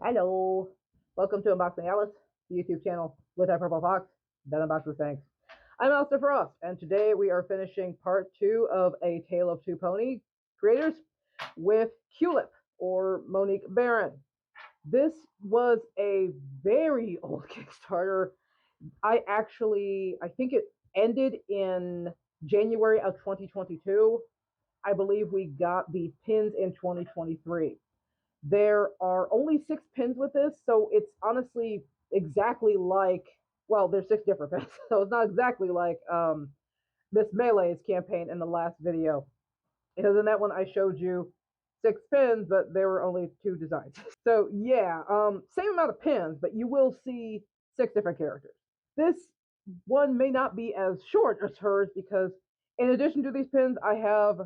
Hello. Welcome to Unboxing Alice, the YouTube channel with our purple fox that unboxes things. I'm Alistair Frost, and today we are finishing part 2 of A Tale of Two Pony creators with Kiulip, or Monique Barron. This was a very old Kickstarter. I think it ended in January of 2022. I believe we got these pins in 2023. There are only 6 pins with this, so it's honestly exactly like, well, there's 6 different pins, so it's not exactly like Miss Melee's campaign in the last video. Because in that one I showed you 6 pins, but there were only 2 designs. So yeah, same amount of pins, but you will see 6 different characters. This one may not be as short as hers because in addition to these pins, I have,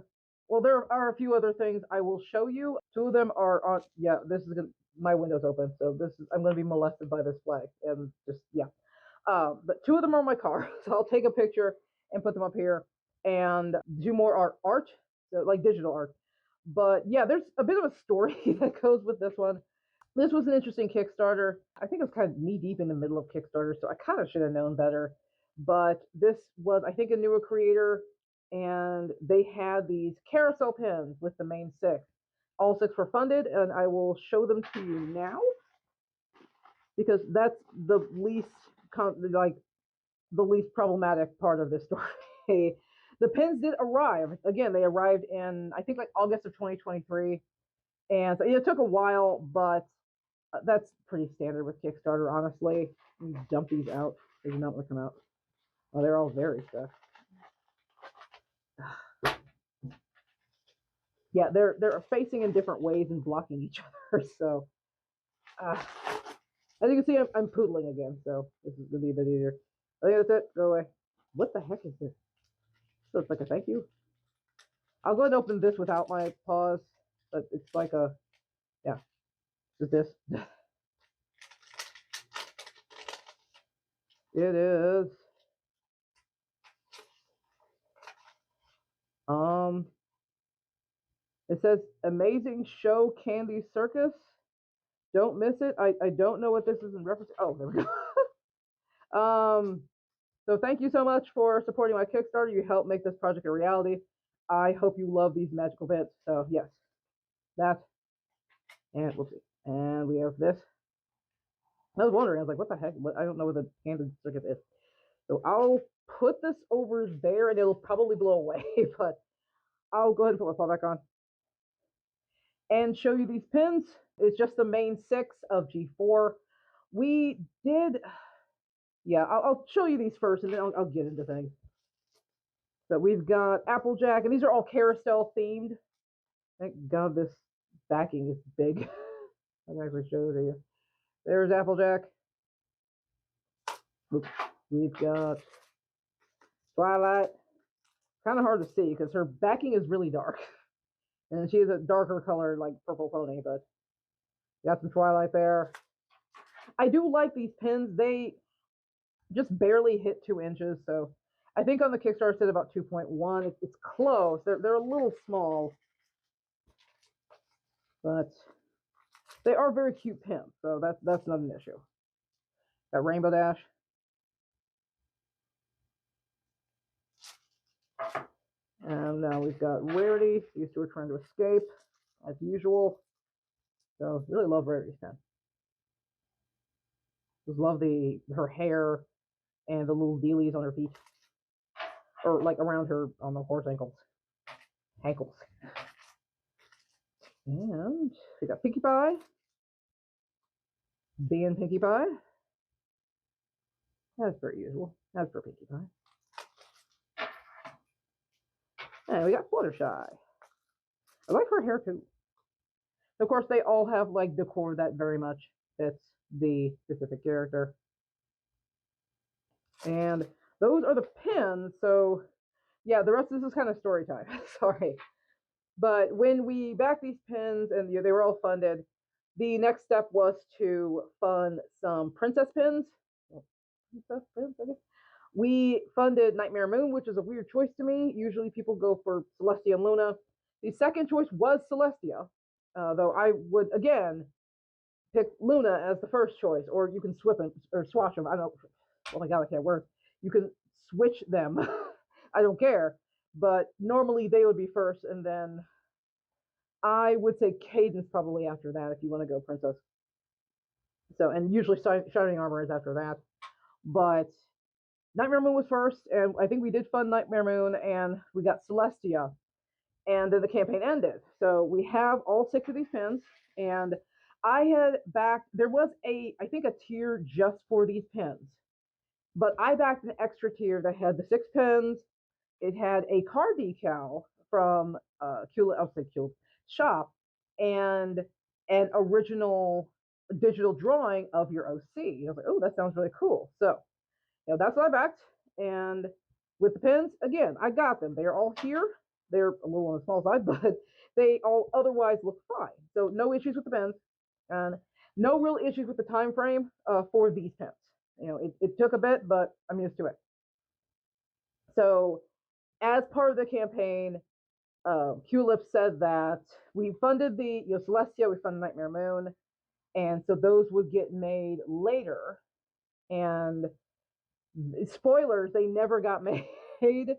well, there are a few other things I will show you. 2 of them are on, yeah, this is gonna, my window's open, so I'm going to be molested by this flag, and just, yeah. But 2 of them are on my car, so I'll take a picture and put them up here, and 2 more are art, so like digital art. But yeah, there's a bit of a story that goes with this one. This was an interesting Kickstarter. I think it was kind of knee deep in the middle of Kickstarter, so I kind of should have known better. But this was, I think, a newer creator, and they had these carousel pins with the main 6. All 6 were funded, and I will show them to you now because that's the least the least problematic part of this story. The pins did arrive. Again, they arrived in, I think, like August of 2023, and so it took a while, but that's pretty standard with Kickstarter, honestly. Let me dump these out. They do not want to come out. Oh, they're all very stuck. Yeah, they're facing in different ways and blocking each other. So, as you can see, I'm poodling again. So this is gonna be a bit easier. I think that's it. Go away. What the heck is this? So it's like a thank you. I'll go ahead and open this without my paws, but it's like a, yeah, just this. It is. Um, it says amazing show Candy Circus. Don't miss it. I don't know what this is in reference to. Oh, there we go. So thank you so much for supporting my Kickstarter. You helped make this project a reality. I hope you love these magical bits. So yes, that, and whoopsie. And we have this. I was wondering, I was like, what the heck? I don't know what the Candy Circus is. So I'll put this over there and it'll probably blow away, but I'll go ahead and put my paw back on and show you these pins. It's just the main 6 of G4. We did, yeah, I'll show you these first and then I'll get into things. So we've got Applejack, and these are all carousel themed. Thank God this backing is big. I can actually show it to you. There's Applejack. Oops. We've got Twilight. Kind of hard to see because her backing is really dark. And she is a darker color, like purple pony, but got some Twilight there. I do like these pins. They just barely hit 2 inches, so I think on the Kickstarter it said about 2.1. It's close. They're a little small, but they are very cute pins, so that's not an issue. Got Rainbow Dash. And now we've got Rarity. These 2 are trying to escape, as usual. So really love Rarity's pen. Just love her hair and the little dealies on her feet, or like around her on the horse ankles. Ankles. And we got Pinkie Pie. Being Pinkie Pie. As per usual. As per Pinkie Pie. And we got Fluttershy. I like her hair too. Of course, they all have like decor that very much fits the specific character. And those are the pins. So yeah, the rest of this is kind of story time. Sorry. But when we backed these pins and they were all funded, the next step was to fund some princess pins. Princess pins, I guess. We funded Nightmare Moon, which is a weird choice to me. Usually people go for Celestia and Luna. The second choice was Celestia, though I would, again, pick Luna as the first choice, or you can swip them or swatch them. I don't. Oh my god, I can't work. You can switch them. I don't care. But normally they would be first, and then I would say Cadence probably after that if you want to go Princess. So, and usually Shining Armor is after that. But Nightmare Moon was first, and I think we did fund Nightmare Moon, and we got Celestia, and then the campaign ended. So we have all 6 of these pins, and I had backed, there was I think a tier just for these pins, but I backed an extra tier that had the 6 pins. It had a card decal from Kiulip, I'll say Kiulip shop, and an original digital drawing of your OC. I was like, oh, that sounds really cool. So, that's what I backed. And with the pins, again, I got them. They're all here. They're a little on the small side, but they all otherwise look fine. So no issues with the pins, and no real issues with the time frame for these pins. It took a bit, but I'm used to it. So as part of the campaign, Kiulip said that we funded the Celestia, we funded Nightmare Moon, and so those would get made later. And spoilers, they never got made.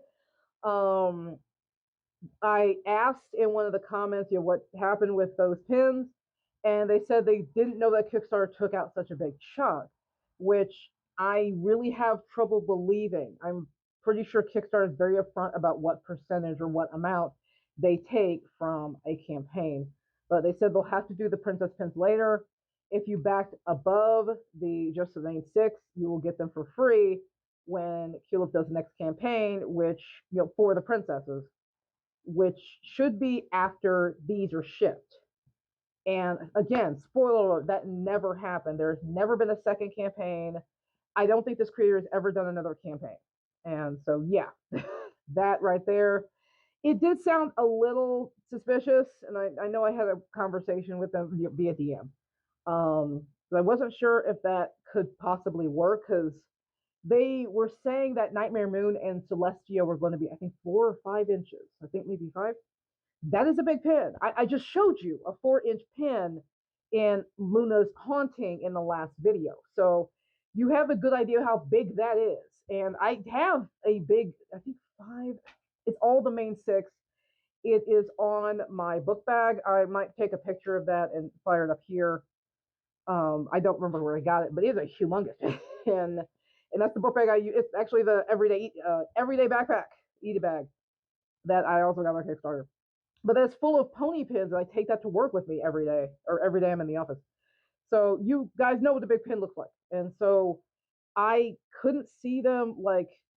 I asked in one of the comments, what happened with those pins, and they said they didn't know that Kickstarter took out such a big chunk, which I really have trouble believing. I'm pretty sure Kickstarter is very upfront about what percentage or what amount they take from a campaign, but they said they'll have to do the princess pins later. If you backed above the Just the Main 6, you will get them for free when Kiulip does the next campaign, which, for the princesses, which should be after these are shipped. And again, spoiler alert, that never happened. There's never been a second campaign. I don't think this creator has ever done another campaign. And so, yeah, that right there, it did sound a little suspicious. And I know I had a conversation with them via DM. But I wasn't sure if that could possibly work, because they were saying that Nightmare Moon and Celestia were going to be, I think, 4 or 5 inches. I think maybe 5. That is a big pin. I just showed you a 4-inch pin in Luna's Haunting in the last video. So you have a good idea how big that is. And I have a big, I think 5, it's all the main 6. It is on my book bag. I might take a picture of that and fire it up here. I don't remember where I got it, but it's a humongous pin. And that's the book bag I use. It's actually the everyday backpack, eat bag, that I also got on Kickstarter. But that's full of pony pins, and I take that to work with me every day, or every day I'm in the office. So you guys know what the big pin looks like. And so I couldn't see them,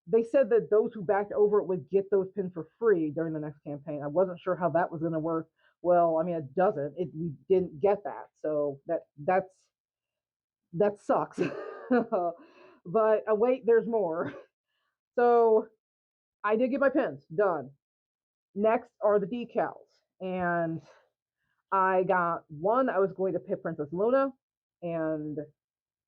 they said that those who backed over it would get those pins for free during the next campaign. I wasn't sure how that was going to work. Well, I mean, it doesn't. We didn't get that. So that sucks. But wait, there's more. So I did get my pins done. Next are the decals. And I got one. I was going to pick Princess Luna, and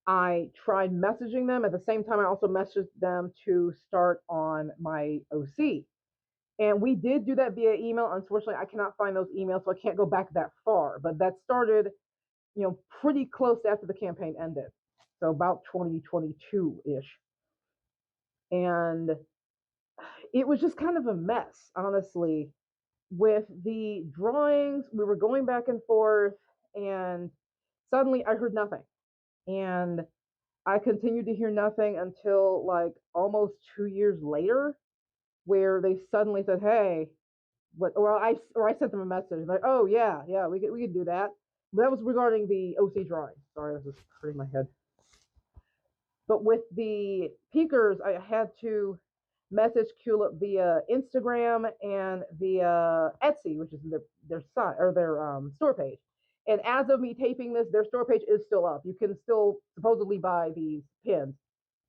I tried messaging them. At the same time, I also messaged them to start on my OC. And we did do that via email. Unfortunately, I cannot find those emails, so I can't go back that far. But that started, pretty close after the campaign ended. So about 2022-ish. And it was just kind of a mess, honestly. With the drawings, we were going back and forth, and suddenly I heard nothing. And I continued to hear nothing until almost 2 years later, where they suddenly said, "Hey," or I sent them a message like, "Oh yeah, we could do that." But that was regarding the OC drawing. Sorry, this is hurting my head. But with the peekers, I had to message Kiulip via Instagram and via Etsy, which is their site or their store page. And as of me taping this, their store page is still up. You can still supposedly buy these pins.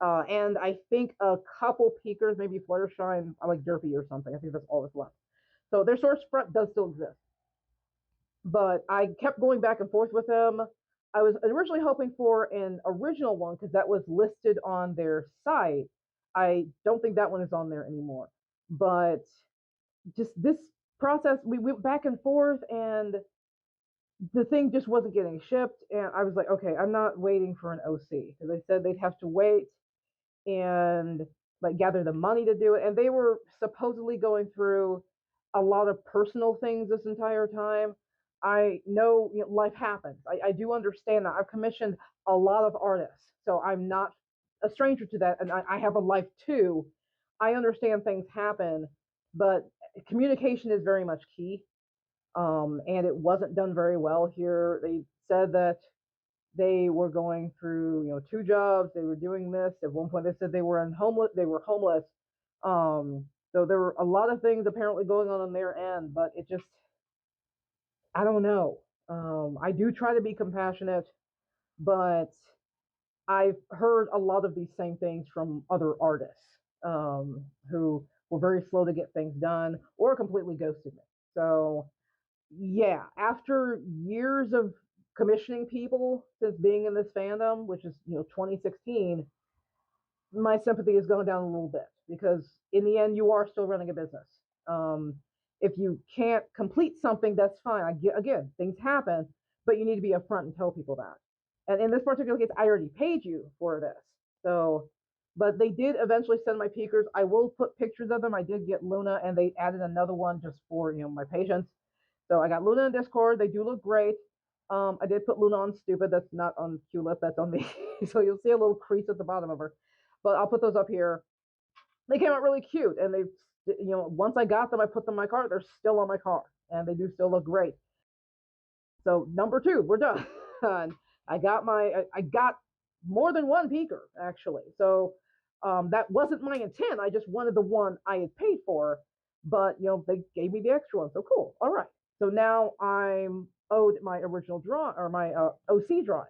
And I think a couple peekers, maybe Fluttershy, like Derpy or something. I think that's all that's left. So their source front does still exist. But I kept going back and forth with them. I was originally hoping for an original one because that was listed on their site. I don't think that one is on there anymore. But just this process, we went back and forth, and the thing just wasn't getting shipped, and I was like, okay, I'm not waiting for an OC because they said they'd have to wait and like gather the money to do it, and they were supposedly going through a lot of personal things this entire time. I know, life happens. I do understand that. I've commissioned a lot of artists, so I'm not a stranger to that, and I have a life too. I understand things happen, but communication is very much key. And it wasn't done very well here. They said that they were going through, two jobs. They were doing this. At one point, they said they were homeless. They were homeless. So there were a lot of things apparently going on their end, but it just, I don't know. I do try to be compassionate, but I've heard a lot of these same things from other artists who were very slow to get things done or completely ghosted me. So yeah, after years of commissioning people since being in this fandom, which is 2016, my sympathy is going down a little bit because in the end you are still running a business. Um, if you can't complete something, that's fine. Again, things happen, but you need to be upfront and tell people that. And in this particular case, I already paid you for this, so. But they did eventually send my peakers. I will put pictures of them. I did get Luna, and they added another one just for my patience. So I got Luna in Discord. They do look great. I did put Luna on stupid. That's not on Kiulip. That's on me. So you'll see a little crease at the bottom of her. But I'll put those up here. They came out really cute, and once I got them, I put them in my car. They're still on my car, and they do still look great. So number 2, we're done. I got more than one peaker actually. So that wasn't my intent. I just wanted the one I had paid for, but they gave me the extra one. So cool. All right. So now I'm owed my original draw or my OC drawing,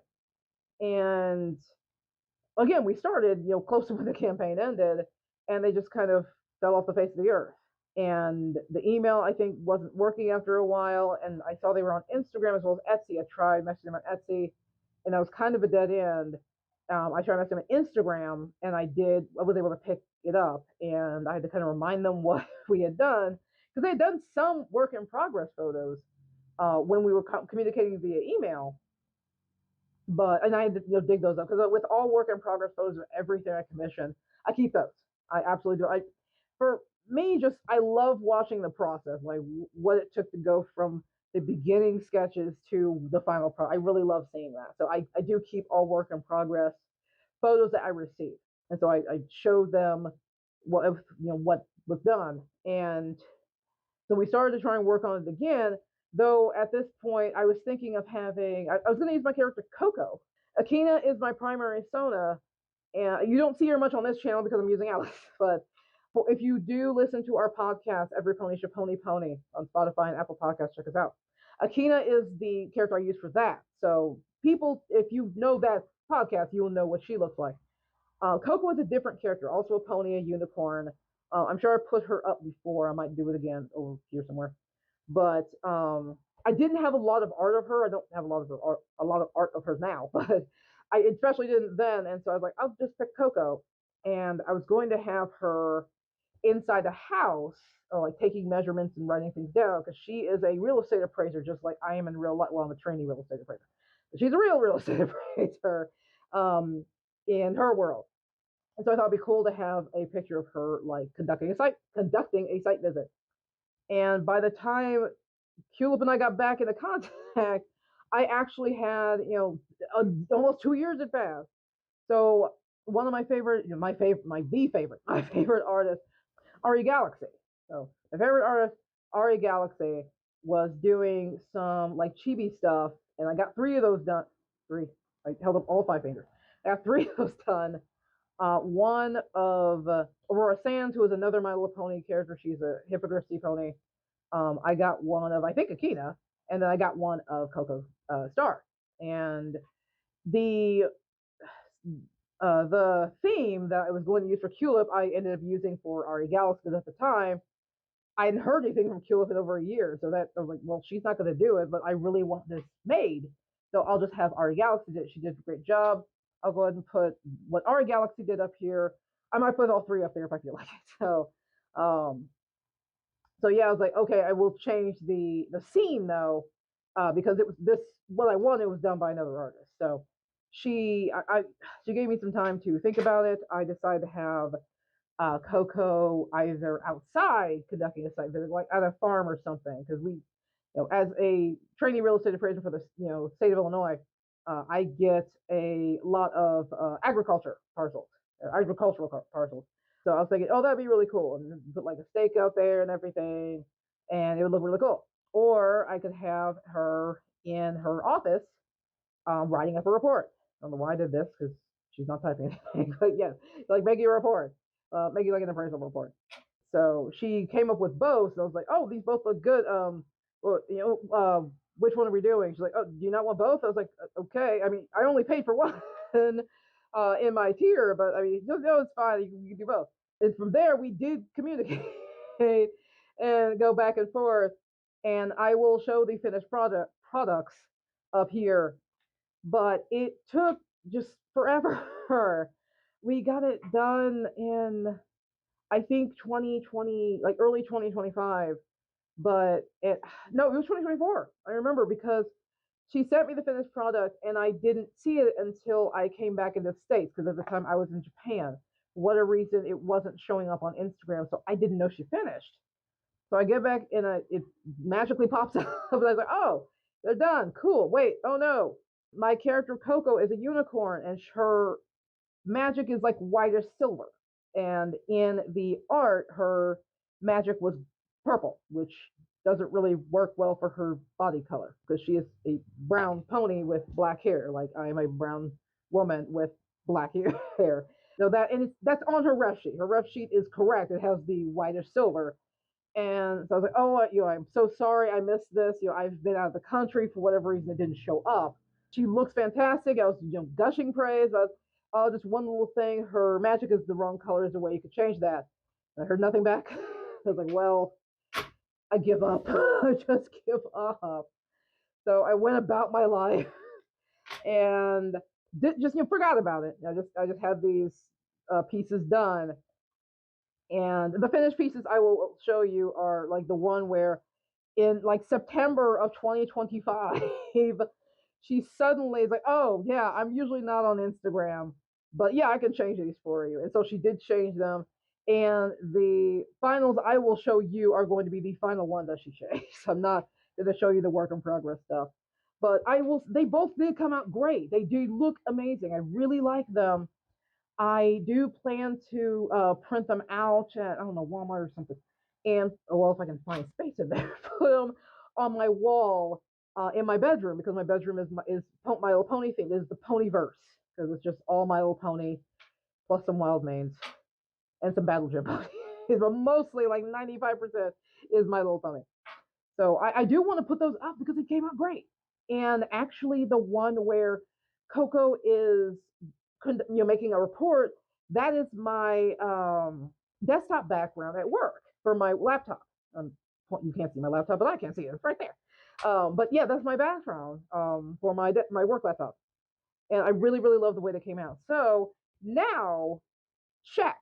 and again we started close to when the campaign ended, and they just kind of fell off the face of the earth. And the email I think wasn't working after a while, and I saw they were on Instagram as well as Etsy. I tried messaging them on Etsy, and that was kind of a dead end. I tried messaging them on Instagram, and I was able to pick it up, and I had to kind of remind them what we had done because they had done some work in progress photos when we were communicating via email. And I had to dig those up because with all work in progress photos of everything I commission, I keep those. I absolutely do. For me, just I love watching the process, like what it took to go from the beginning sketches to the final product. I really love seeing that. So I do keep all work in progress photos that I receive, and so I show them what was done. And so we started to try and work on it again. Though at this point, I was thinking of I was going to use my character Coco. Akina is my primary Sona, and you don't see her much on this channel because I'm using Alyss. But if you do listen to our podcast, Everypony Should Pony Pony on Spotify and Apple Podcasts, check us out. Akina is the character I use for that. So people, if you know that podcast, you will know what she looks like. Coco is a different character, also a pony, a unicorn. I'm sure I put her up before. I might do it again over here somewhere. But I didn't have a lot of art of her. I don't have a lot of art of her now, but I especially didn't then. And so I was like, I'll just pick Coco, and I was going to have her inside the house, like taking measurements and writing things down, because she is a real estate appraiser, just like I am in real life. Well, I'm a trainee real estate appraiser, but she's a real estate appraiser in her world. And so I thought it'd be cool to have a picture of her like conducting a site visit. And by the time Kiulip and I got back into contact, I actually had, almost 2 years had passed. So one of my favorite artist, Ari-Galaxy. So my favorite artist, Ari-Galaxy, was doing some like chibi stuff, and I got 3 of those done. 3. I held up all 5 fingers. I got 3 of those done. One of Aurora Sands, who is another My Little Pony character. She's a Hippogriff sea pony. I got one of, I think, Akina, and then I got one of Coco Star. And the theme that I was going to use for Kiulip, I ended up using for Ari-Galaxy, because at the time, I hadn't heard anything from Kiulip in over a year. So that I was like, well, she's not going to do it, but I really want this made. So I'll just have Ari-Galaxy do it. She did a great job. I'll go ahead and put what Ari-Galaxy did up here. I might put all 3 up there if I feel like it. So yeah, I was like, okay, I will change the scene though. because it was this what I wanted was done by another artist. So she gave me some time to think about it. I decided to have Coco either outside conducting a site visit, like at a farm or something, because as a trainee real estate appraiser for the state of Illinois, I get a lot of agricultural parcels. So I was thinking, oh, that'd be really cool, and put like a stake out there and everything, and it would look really cool. Or I could have her in her office writing up a report. I don't know why I did this because she's not typing anything, but yes, like making a report, making like an appraisal report. So she came up with both. So I was like, oh, these both look good. Well, which one are we doing? She's like, oh, do you not want both? I was like, okay. I mean, I only paid for one in my tier, but I mean, no, it's fine. You can do both. And from there, we did communicate and go back and forth. And I will show the finished products up here, but it took just forever. We got it done in, I think, 2020, like early 2025, but it was 2024. I remember because she sent me the finished product and I didn't see it until I came back into the States, because at the time I was in Japan. For whatever reason, it wasn't showing up on Instagram, so I didn't know she finished. So I get back and it magically pops up, and I was like, oh, they're done. Cool. Wait, oh no. My character Coco is a unicorn, and her magic is like whitish silver. And in the art, her magic was purple, which doesn't really work well for her body color, because she is a brown pony with black hair. Like I am a brown woman with black hair. So that's on her ref sheet. Her ref sheet is correct. It has the whitish silver. And so I was like, oh, I'm so sorry I missed this. I've been out of the country for whatever reason, it didn't show up. She looks fantastic. I was, gushing praise. I was, oh, just one little thing. Her magic is the wrong color. Is the way you could change that. I heard nothing back. I was like, well, I give up. I just give up. So I went about my life and just forgot about it. I just had these pieces done. And the finished pieces I will show you are like the one where in like September of 2025, she suddenly is like, oh, yeah, I'm usually not on Instagram, but yeah, I can change these for you. And so she did change them. And the finals I will show you are going to be the final one that she changed. I'm not going to show you the work in progress stuff. But they both did come out great. They do look amazing. I really like them. I do plan to print them out at, I don't know, Walmart or something. And, well, if I can find space in there, put them on my wall in my bedroom, because my bedroom is My Little Pony theme. It is the Ponyverse, because it's just all My Little Pony plus some Wild Manes and some Battle Gym Ponies. But mostly, like 95% is My Little Pony. So I do want to put those up because it came out great. And actually, the one where Coco is making a report, that is my desktop background at work for my laptop. You can't see my laptop, but I can see it. It's right there. But yeah, that's my background for my work laptop. And I really, really love the way they came out. So now, check.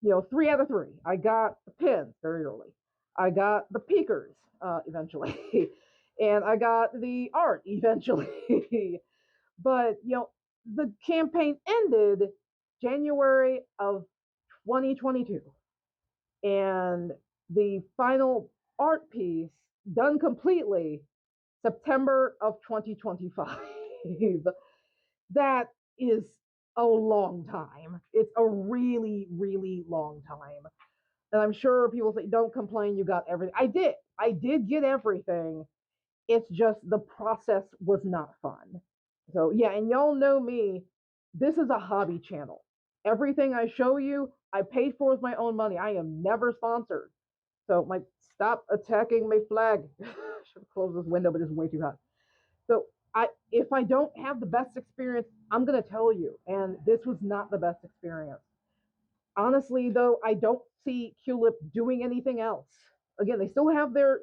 3 out of 3. I got the pins very early. I got the peekers eventually. And I got the art eventually. But, the campaign ended January of 2022. And the final art piece, done completely, September of 2025. That is a long time. It's a really, really long time. And I'm sure people say, don't complain, you got everything. I did get everything. It's just the process was not fun. So yeah, and y'all know me, this is a hobby channel. Everything I show you, I paid for with my own money. I am never sponsored. So stop attacking my flag. Should close this window, but it's way too hot. So if I don't have the best experience, I'm gonna tell you. And this was not the best experience. Honestly, though, I don't see Kiulip doing anything else. Again, they still have their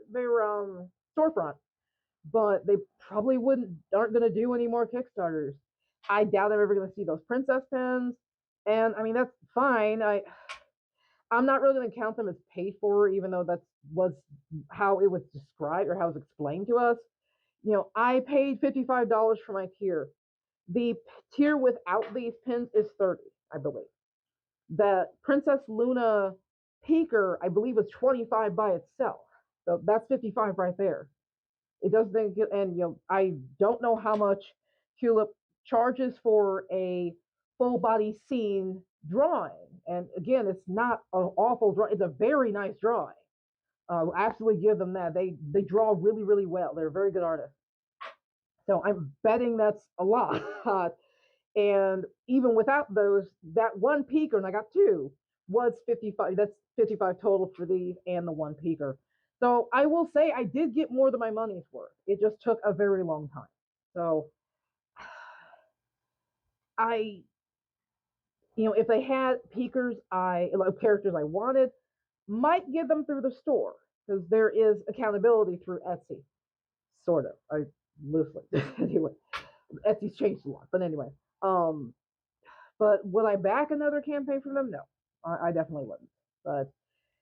storefront, but they probably aren't going to do any more Kickstarters. I doubt I'm ever going to see those princess pins, and I mean that's fine. I'm not really going to count them as paid for, even though that was how it was described or how it was explained to us. I paid $55 for my tier. The tier without these pins is 30, I believe. That Princess Luna Peeker, I believe, was 25 by itself. So that's 55 right there. It doesn't get, and I don't know how much Kiulip charges for a full body scene drawing. And again, it's not an awful drawing. It's a very nice drawing. Absolutely give them that. They draw really, really well. They're very good artists. So I'm betting that's a lot. And even without those, that one peaker, and I got two, was 55. That's 55 total for these and the one peaker. So I will say I did get more than my money's worth. It just took a very long time. So if they had peakers, characters I wanted, might get them through the store because there is accountability through Etsy, sort of. I loosely anyway. Etsy's changed a lot, but anyway. But would I back another campaign from them? No, I definitely wouldn't. But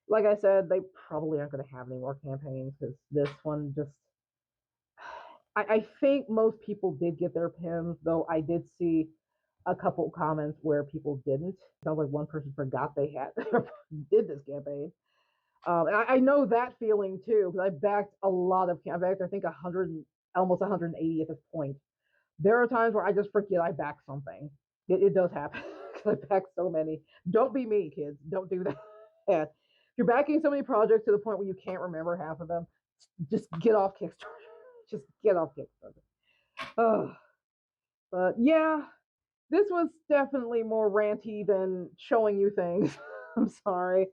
like I said, they probably aren't going to have any more campaigns because this one just. I think most people did get their pins, though I did see a couple comments where people didn't. Sounds like one person forgot they had did this campaign. And I know that feeling too because I backed a lot of. I backed I think 100, almost 180 at this point. There are times where I just forget I backed something. It does happen because I backed so many. Don't be me, kids. Don't do that. Yeah. If you're backing so many projects to the point where you can't remember half of them, just get off Kickstarter. Just get off Kickstarter. Oh, but yeah, this was definitely more ranty than showing you things. I'm sorry.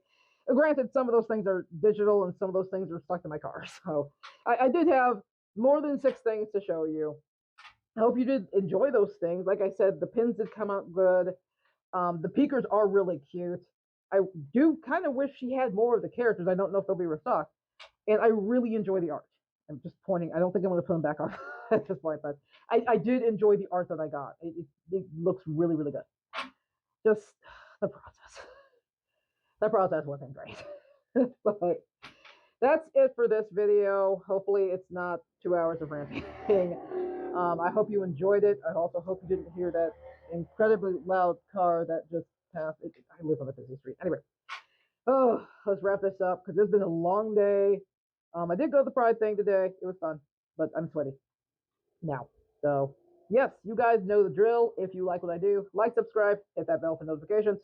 Granted, some of those things are digital and some of those things are stuck to my car. So I did have more than 6 things to show you. I hope you did enjoy those things. Like I said, the pins did come out good. The peakers are really cute. I do kind of wish she had more of the characters. I don't know if they'll be restocked. And I really enjoy the art. I'm just pointing. I don't think I'm going to put them back on at this point, but I did enjoy the art that I got. It looks really, really good. Just the process. The process wasn't great. But that's it for this video. Hopefully it's not 2 hours of ranting. I hope you enjoyed it. I also hope you didn't hear that incredibly loud car that just passed. I live on a busy street. Anyway, let's wrap this up because it's been a long day. I did go to the Pride thing today. It was fun, but I'm sweaty now. So, yes, you guys know the drill. If you like what I do, like, subscribe, hit that bell for notifications.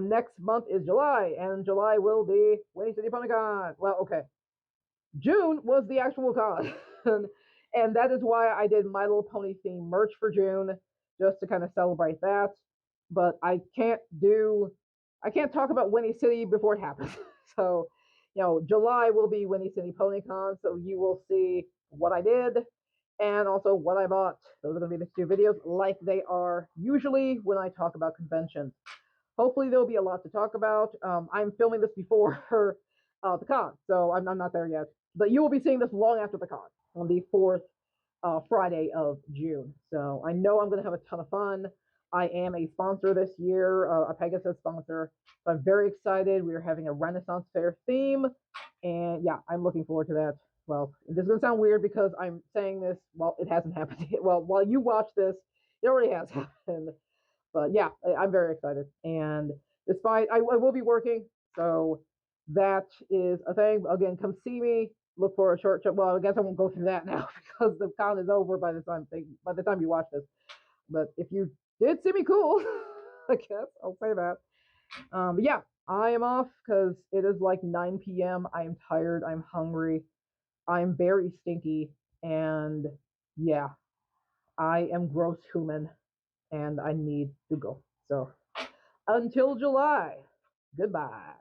Next month is July, and July will be Winnie City PonyCon. Well, okay. June was the actual con. And that is why I did My Little Pony theme merch for June, just to kind of celebrate that. But I can't talk about Winnie City before it happens. So, July will be Winnie City PonyCon, so you will see what I did and also what I bought. Those are going to be the 2 videos like they are usually when I talk about conventions. Hopefully there'll be a lot to talk about. I'm filming this before the con, so I'm not there yet. But you will be seeing this long after the con on the 4th Friday of June. So I know I'm going to have a ton of fun. I am a sponsor this year, a Pegasus sponsor. So I'm very excited. We are having a Renaissance Fair theme. And yeah, I'm looking forward to that. Well, this is going to sound weird because I'm saying this, well, it hasn't happened yet. Well, while you watch this, it already has happened. But yeah, I'm very excited. And despite, I will be working. So that is a thing. Again, come see me. Look for a short trip. Well, I guess I won't go through that now because the con is over by the time you watch this. But if you did see me, cool. I guess I'll say that. But yeah, I am off because it is like 9 p.m. I am tired. I'm hungry. I'm very stinky. And yeah, I am gross human. And I need to go. So until July, goodbye.